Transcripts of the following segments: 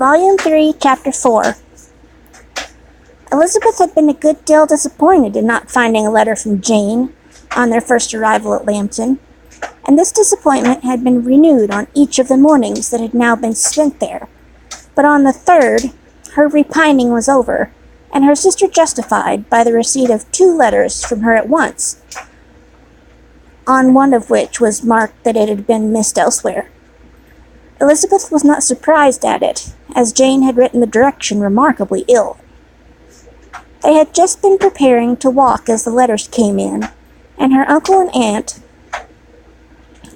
Volume 3, Chapter 4. Elizabeth had been a good deal disappointed in not finding a letter from Jane on their first arrival at Lambton, and this disappointment had been renewed on each of the mornings that had now been spent there. But on the third, her repining was over, and her sister justified by the receipt of 2 letters from her at once, on one of which was marked that it had been missed elsewhere. Elizabeth was not surprised at it, as Jane had written the direction remarkably ill. They had just been preparing to walk as the letters came in, and her uncle and aunt,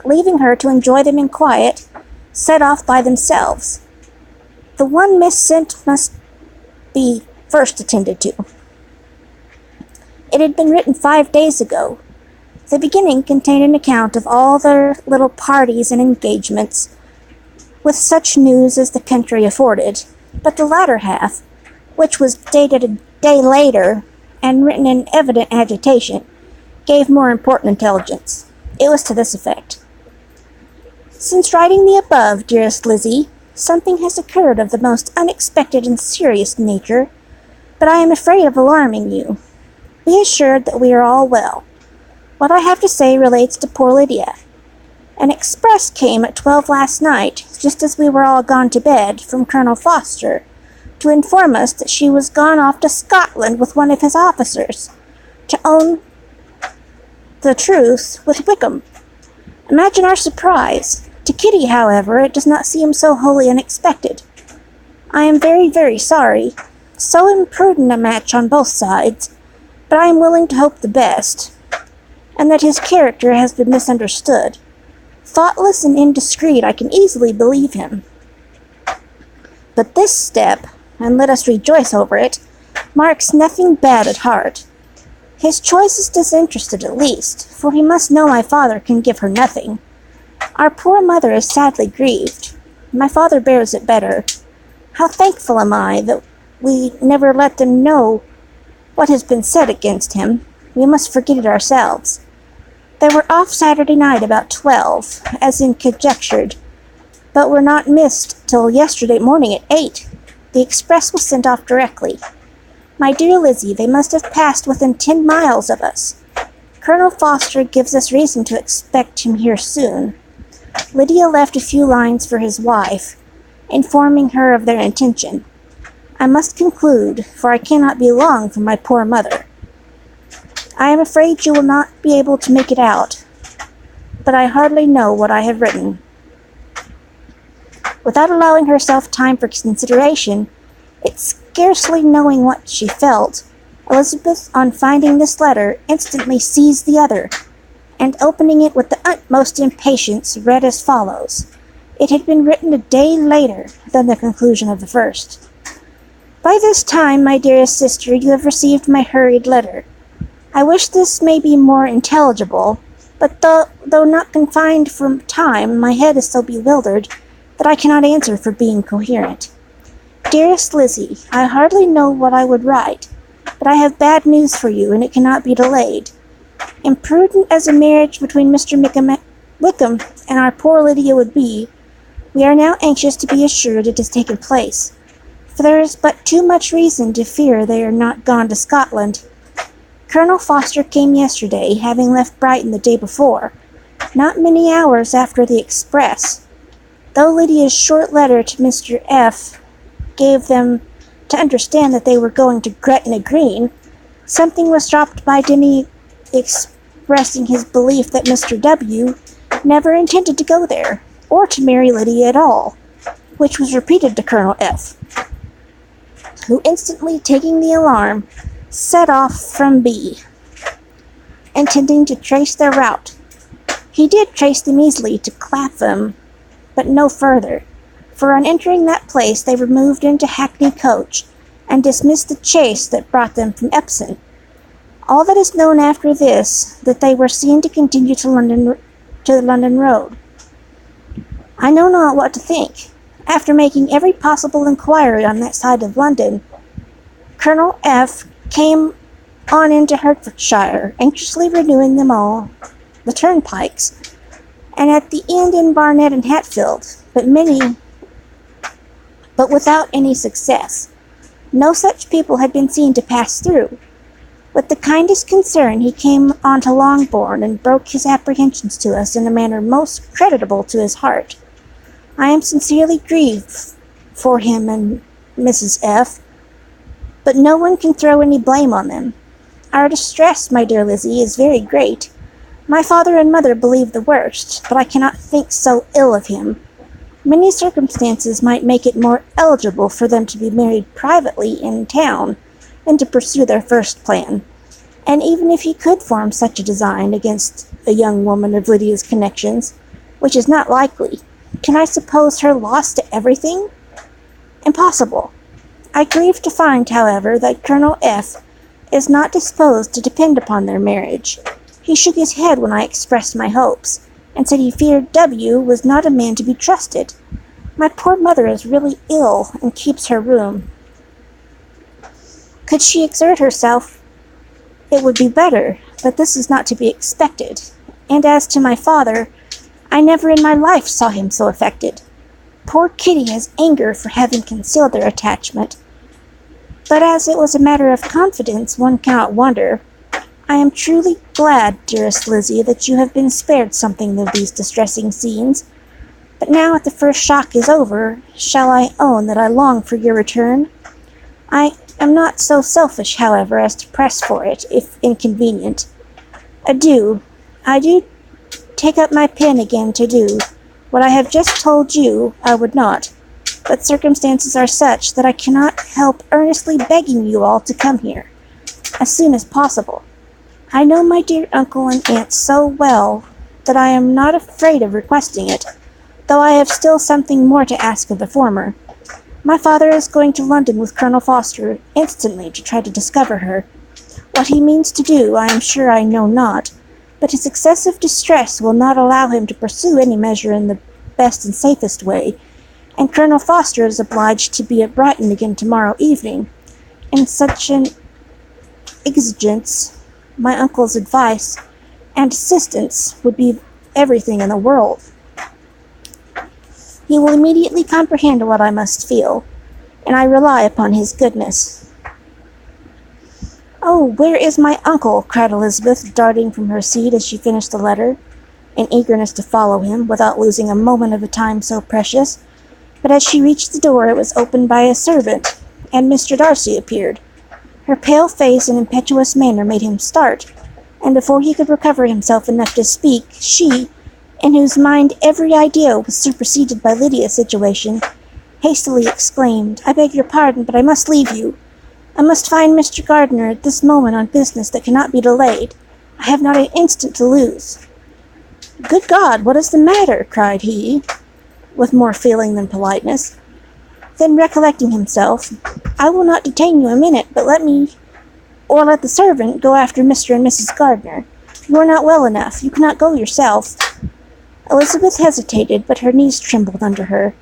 leaving her to enjoy them in quiet, set off by themselves. The one missent must be first attended to. It had been written 5 days ago. The beginning contained an account of all their little parties and engagements, with such news as the country afforded, but the latter half, which was dated a day later and written in evident agitation, gave more important intelligence. It was to this effect: "Since writing the above, dearest Lizzie, something has occurred of the most unexpected and serious nature, but I am afraid of alarming you. Be assured that we are all well. What I have to say relates to poor Lydia. An express came at 12 last night, just as we were all gone to bed, from Colonel Foster, to inform us that she was gone off to Scotland with one of his officers, to own the truth with Wickham. Imagine our surprise. To Kitty, however, it does not seem so wholly unexpected. I am very, very sorry. So imprudent a match on both sides, but I am willing to hope the best, and that his character has been misunderstood. Thoughtless and indiscreet, I can easily believe him. But this step, and let us rejoice over it, marks nothing bad at heart. His choice is disinterested at least, for he must know my father can give her nothing. Our poor mother is sadly grieved. My father bears it better. How thankful am I that we never let them know what has been said against him. We must forget it ourselves. They were off Saturday night about 12, as in conjectured, but were not missed till yesterday morning at 8. The express was sent off directly. My dear Lizzie, they must have passed within 10 miles of us. Colonel Foster gives us reason to expect him here soon. Lydia left a few lines for his wife, informing her of their intention. I must conclude, for I cannot be long from my poor mother. I am afraid you will not be able to make it out, but I hardly know what I have written." Without allowing herself time for consideration, yet scarcely knowing what she felt, Elizabeth, on finding this letter, instantly seized the other, and opening it with the utmost impatience, read as follows. It had been written a day later than the conclusion of the first. "By this time, my dearest sister, you have received my hurried letter. I wish this may be more intelligible, but though not confined for time, my head is so bewildered that I cannot answer for being coherent. Dearest Lizzie, I hardly know what I would write, but I have bad news for you, and it cannot be delayed. Imprudent as a marriage between Mr. Wickham and our poor Lydia would be, we are now anxious to be assured it has taken place, for there is but too much reason to fear they are not gone to Scotland. Colonel Foster came yesterday, having left Brighton the day before, not many hours after the express. Though Lydia's short letter to Mr. F. gave them to understand that they were going to Gretna Green, something was dropped by Denny expressing his belief that Mr. W. never intended to go there, or to marry Lydia at all, which was repeated to Colonel F., who, instantly taking the alarm, set off from B, intending to trace their route. He did trace them easily to Clapham, but no further, for on entering that place they removed into hackney coach, and dismissed the chaise that brought them from Epsom. All that is known after this, that they were seen to continue to the London road. I know not what to think. After making every possible inquiry on that side of London, Colonel F. came on into Hertfordshire, anxiously renewing them all, the turnpikes, and at the end in Barnet and Hatfield, but many but without any success. No such people had been seen to pass through. With the kindest concern he came on to Longbourn and broke his apprehensions to us in a manner most creditable to his heart. I am sincerely grieved for him and Mrs. F., but no one can throw any blame on them. Our distress, my dear Lizzie, is very great. My father and mother believe the worst, but I cannot think so ill of him. Many circumstances might make it more eligible for them to be married privately in town than to pursue their first plan. And even if he could form such a design against a young woman of Lydia's connections, which is not likely, can I suppose her lost to everything? Impossible. I grieve to find, however, that Colonel F. is not disposed to depend upon their marriage. He shook his head when I expressed my hopes, and said he feared W. was not a man to be trusted. My poor mother is really ill, and keeps her room. Could she exert herself, it would be better, but this is not to be expected. And as to my father, I never in my life saw him so affected. Poor Kitty has anger for having concealed their attachment, but as it was a matter of confidence, one cannot wonder. I am truly glad, dearest Lizzie, that you have been spared something of these distressing scenes. But now that the first shock is over, shall I own that I long for your return? I am not so selfish, however, as to press for it, if inconvenient. Adieu. I do take up my pen again to do what I have just told you I would not, but circumstances are such that I cannot help earnestly begging you all to come here, as soon as possible. I know my dear uncle and aunt so well that I am not afraid of requesting it, though I have still something more to ask of the former. My father is going to London with Colonel Foster instantly to try to discover her. What he means to do, I am sure I know not, but his excessive distress will not allow him to pursue any measure in the best and safest way, and Colonel Foster is obliged to be at Brighton again tomorrow evening. In such an exigence, my uncle's advice and assistance would be everything in the world. He will immediately comprehend what I must feel, and I rely upon his goodness. Oh, where is my uncle? Cried Elizabeth, darting from her seat as she finished the letter, in eagerness to follow him, without losing a moment of a time so precious. But as she reached the door, it was opened by a servant, and Mr. Darcy appeared. Her pale face and impetuous manner made him start, and before he could recover himself enough to speak, she, in whose mind every idea was superseded by Lydia's situation, hastily exclaimed, I beg your pardon, but I must leave you. I must find Mr. Gardiner at this moment on business that cannot be delayed. I have not an instant to lose. Good God, what is the matter? Cried he, with more feeling than politeness. Then recollecting himself, I will not detain you a minute, but let the servant go after Mr. and Mrs. Gardiner. You are not well enough. You cannot go yourself. Elizabeth hesitated, but her knees trembled under her,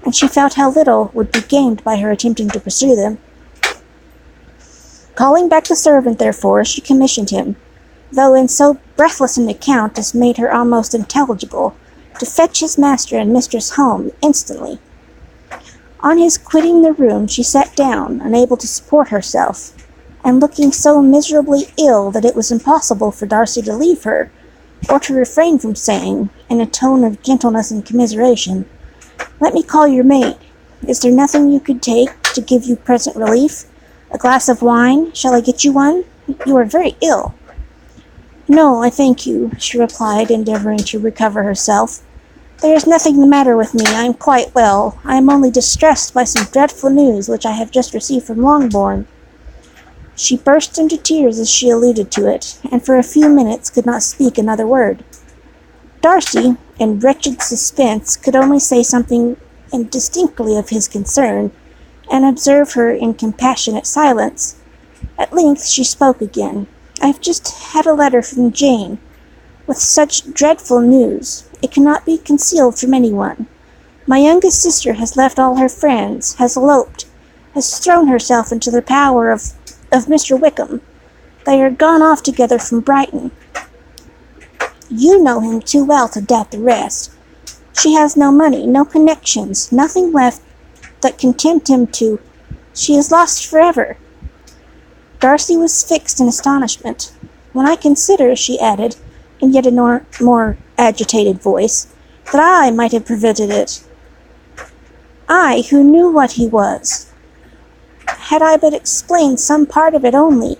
and she felt how little would be gained by her attempting to pursue them. Calling back the servant, therefore, she commissioned him, though in so breathless an account as made her almost intelligible, to fetch his master and mistress home instantly. On his quitting the room, she sat down, unable to support herself, and looking so miserably ill that it was impossible for Darcy to leave her, or to refrain from saying, in a tone of gentleness and commiseration, Let me call your maid. Is there nothing you could take to give you present relief? A glass of wine? Shall I get you one? You are very ill. No, I thank you, she replied, endeavoring to recover herself. There is nothing the matter with me. I am quite well. I am only distressed by some dreadful news which I have just received from Longbourn. She burst into tears as she alluded to it, and for a few minutes could not speak another word. Darcy, in wretched suspense, could only say something indistinctly of his concern, and observe her in compassionate silence. At length she spoke again. I have just had a letter from Jane, with such dreadful news. It cannot be concealed from anyone. My youngest sister has left all her friends, has eloped, has thrown herself into the power of Mr. Wickham. They are gone off together from Brighton. You know him too well to doubt the rest. She has no money, no connections, nothing left that condemned him to, she is lost forever. Darcy was fixed in astonishment. When I consider, she added, in yet a more agitated voice, that I might have prevented it. I, who knew what he was. Had I but explained some part of it only,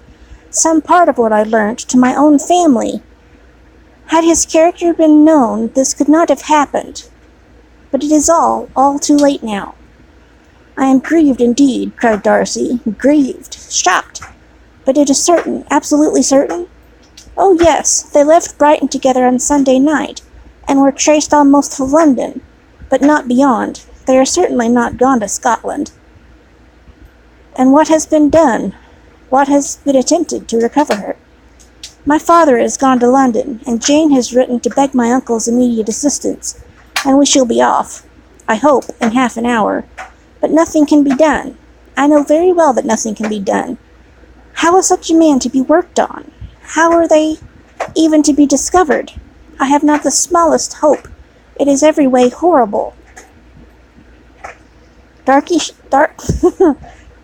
some part of what I learnt, to my own family. Had his character been known, this could not have happened. But it is all too late now. I am grieved indeed, cried Darcy. Grieved, shocked. But it is certain, absolutely certain? Oh yes, they left Brighton together on Sunday night, and were traced almost to London, but not beyond. They are certainly not gone to Scotland. And what has been done? What has been attempted to recover her? My father has gone to London, and Jane has written to beg my uncle's immediate assistance, and we shall be off, I hope, in half an hour. But nothing can be done. I know very well that nothing can be done. How is such a man to be worked on? How are they even to be discovered? I have not the smallest hope. It is every way horrible.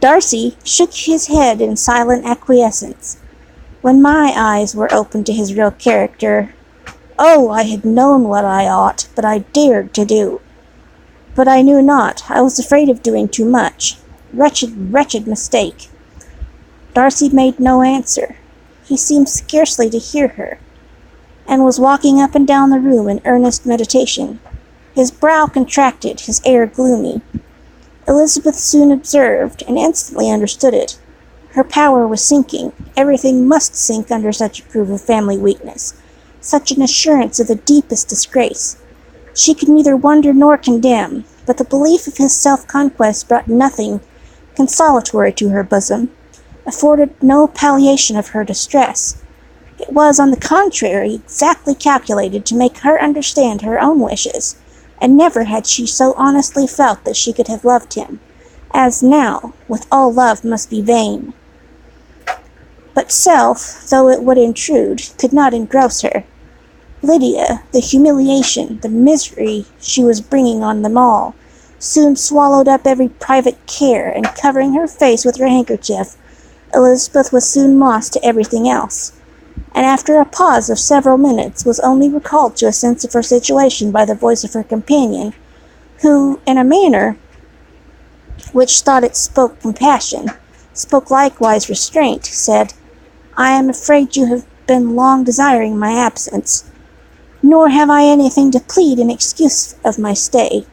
Darcy shook his head in silent acquiescence. When my eyes were opened to his real character, oh, I had known what I ought, but I dared to do. But I knew not. I was afraid of doing too much. Wretched, wretched mistake. Darcy made no answer. He seemed scarcely to hear her, and was walking up and down the room in earnest meditation. His brow contracted, his air gloomy. Elizabeth soon observed, and instantly understood it. Her power was sinking. Everything must sink under such a proof of family weakness, such an assurance of the deepest disgrace. She could neither wonder nor condemn, but the belief of his self-conquest brought nothing consolatory to her bosom, afforded no palliation of her distress. It was, on the contrary, exactly calculated to make her understand her own wishes, and never had she so honestly felt that she could have loved him, as now, with all love must be vain. But self, though it would intrude, could not engross her. Lydia, the humiliation, the misery she was bringing on them all, soon swallowed up every private care, and covering her face with her handkerchief, Elizabeth was soon lost to everything else, and after a pause of several minutes was only recalled to a sense of her situation by the voice of her companion, who, in a manner which thought it spoke compassion, spoke likewise restraint, said, I am afraid you have been long desiring my absence, nor have I anything to plead in excuse of my stay,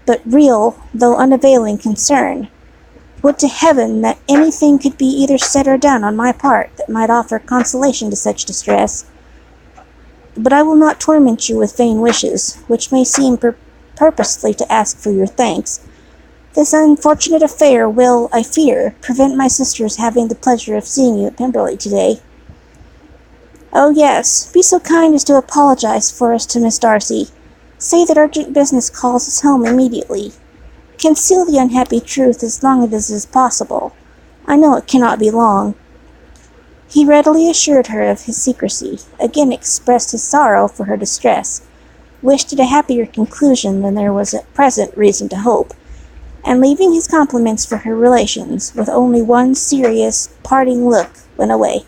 but real, though unavailing concern. Would to heaven that anything could be either said or done on my part that might offer consolation to such distress. But I will not torment you with vain wishes, which may seem purposely to ask for your thanks. This unfortunate affair will, I fear, prevent my sister's having the pleasure of seeing you at Pemberley today. Oh yes, be so kind as to apologize for us to Miss Darcy. Say that urgent business calls us home immediately. Conceal the unhappy truth as long as it is possible. I know it cannot be long. He readily assured her of his secrecy, again expressed his sorrow for her distress, wished it a happier conclusion than there was at present reason to hope, and leaving his compliments for her relations, with only one serious, parting look, went away.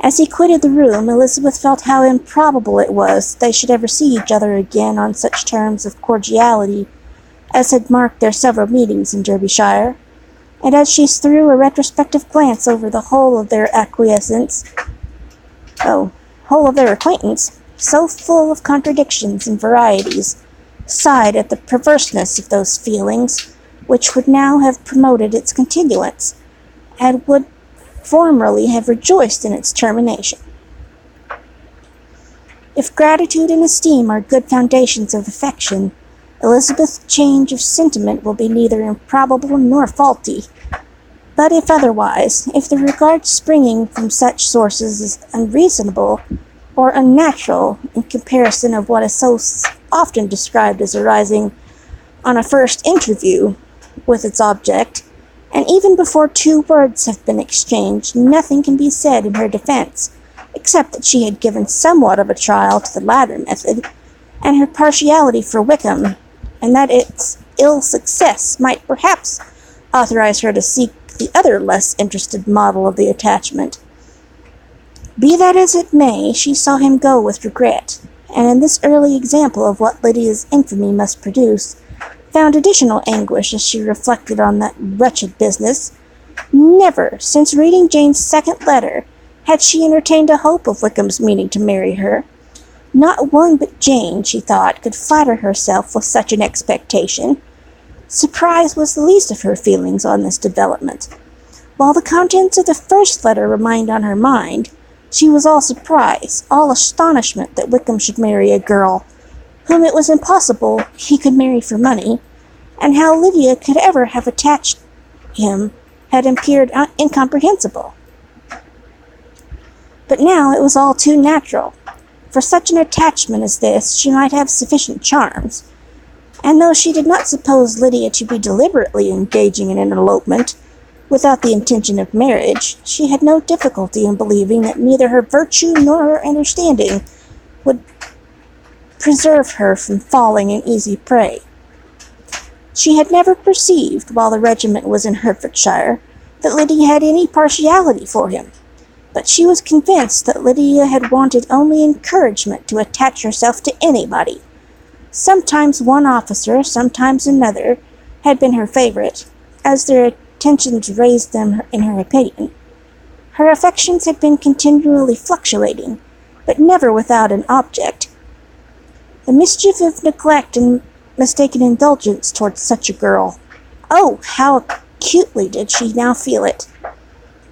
As he quitted the room, Elizabeth felt how improbable it was they should ever see each other again on such terms of cordiality as had marked their several meetings in Derbyshire, and as she threw a retrospective glance over the whole of their acquaintance, so full of contradictions and varieties, sighed at the perverseness of those feelings which would now have promoted its continuance, and would formerly have rejoiced in its termination. If gratitude and esteem are good foundations of affection, Elizabeth's change of sentiment will be neither improbable nor faulty. But if otherwise, if the regard springing from such sources is unreasonable or unnatural in comparison of what is so often described as arising on a first interview with its object, and even before 2 words have been exchanged, nothing can be said in her defense, except that she had given somewhat of a trial to the latter method, and her partiality for Wickham, and that its ill success might perhaps authorize her to seek the other less interested model of the attachment. Be that as it may, she saw him go with regret, and in this early example of what Lydia's infamy must produce, found additional anguish as she reflected on that wretched business. Never, since reading Jane's second letter, had she entertained a hope of Wickham's meaning to marry her. Not one but Jane, she thought, could flatter herself with such an expectation. Surprise was the least of her feelings on this development. While the contents of the first letter remained on her mind, she was all surprise, all astonishment that Wickham should marry a girl whom it was impossible he could marry for money, and how Lydia could ever have attached him had appeared incomprehensible. But now it was all too natural. For such an attachment as this, she might have sufficient charms, and though she did not suppose Lydia to be deliberately engaging in an elopement, without the intention of marriage, she had no difficulty in believing that neither her virtue nor her understanding would preserve her from falling an easy prey. She had never perceived, while the regiment was in Hertfordshire, that Lydia had any partiality for him, but she was convinced that Lydia had wanted only encouragement to attach herself to anybody. Sometimes one officer, sometimes another, had been her favorite, as their attentions raised them in her opinion. Her affections had been continually fluctuating, but never without an object. The mischief of neglect and mistaken indulgence towards such a girl. Oh, how acutely did she now feel it!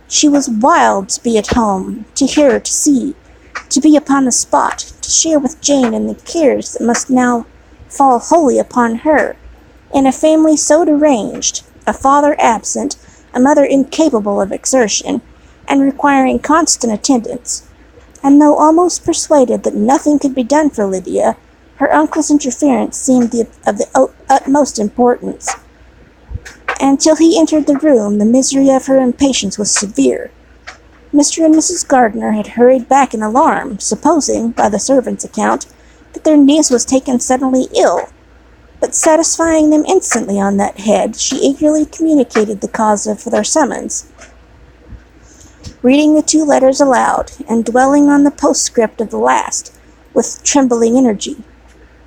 She was wild to be at home, to hear, to see, to be upon the spot, to share with Jane in the cares that must now fall wholly upon her, in a family so deranged, a father absent, a mother incapable of exertion, and requiring constant attendance. And though almost persuaded that nothing could be done for Lydia, her uncle's interference seemed of the utmost importance. Until he entered the room, the misery of her impatience was severe. Mr. and Mrs. Gardiner had hurried back in alarm, supposing, by the servant's account, that their niece was taken suddenly ill, but satisfying them instantly on that head, she eagerly communicated the cause of their summons. Reading the two letters aloud, and dwelling on the postscript of the last, with trembling energy.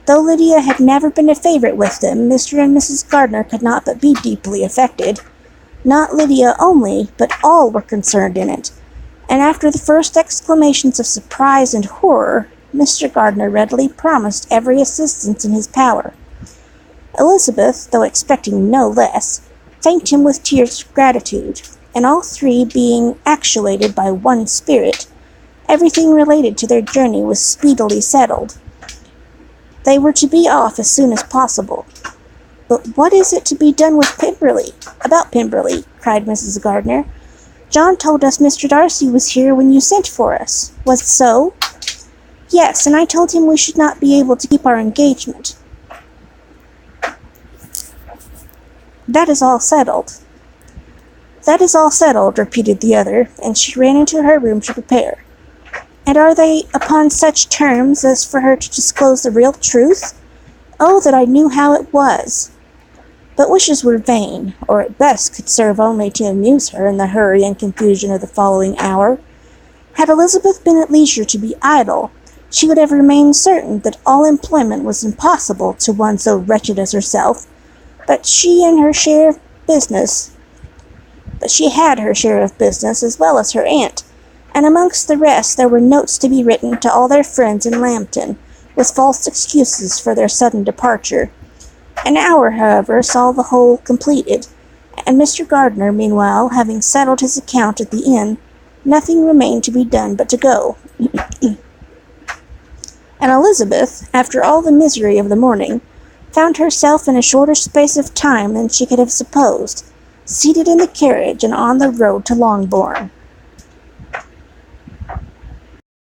Though Lydia had never been a favorite with them, Mr. and Mrs. Gardiner could not but be deeply affected. Not Lydia only, but all were concerned in it, and after the first exclamations of surprise and horror, Mr. Gardiner readily promised every assistance in his power. Elizabeth, though expecting no less, thanked him with tears of gratitude, and all three being actuated by one spirit, everything related to their journey was speedily settled. They were to be off as soon as possible. "But what is it to be done with Pemberley? About Pemberley?" cried Mrs. Gardiner. "John told us Mr. Darcy was here when you sent for us. Was it so?" "Yes, and I told him we should not be able to keep our engagement." "That is all settled." "That is all settled," repeated the other, and she ran into her room to prepare. "And are they upon such terms as for her to disclose the real truth? Oh, that I knew how it was!" But wishes were vain, or at best could serve only to amuse her in the hurry and confusion of the following hour. Had Elizabeth been at leisure to be idle, she would have remained certain that all employment was impossible to one so wretched as herself, but she had her share of business as well as her aunt, and amongst the rest there were notes to be written to all their friends in Lambton, with false excuses for their sudden departure. An hour, however, saw the whole completed, and Mr. Gardiner, meanwhile, having settled his account at the inn, nothing remained to be done but to go. And Elizabeth, after all the misery of the morning, found herself in a shorter space of time than she could have supposed, seated in the carriage and on the road to Longbourn.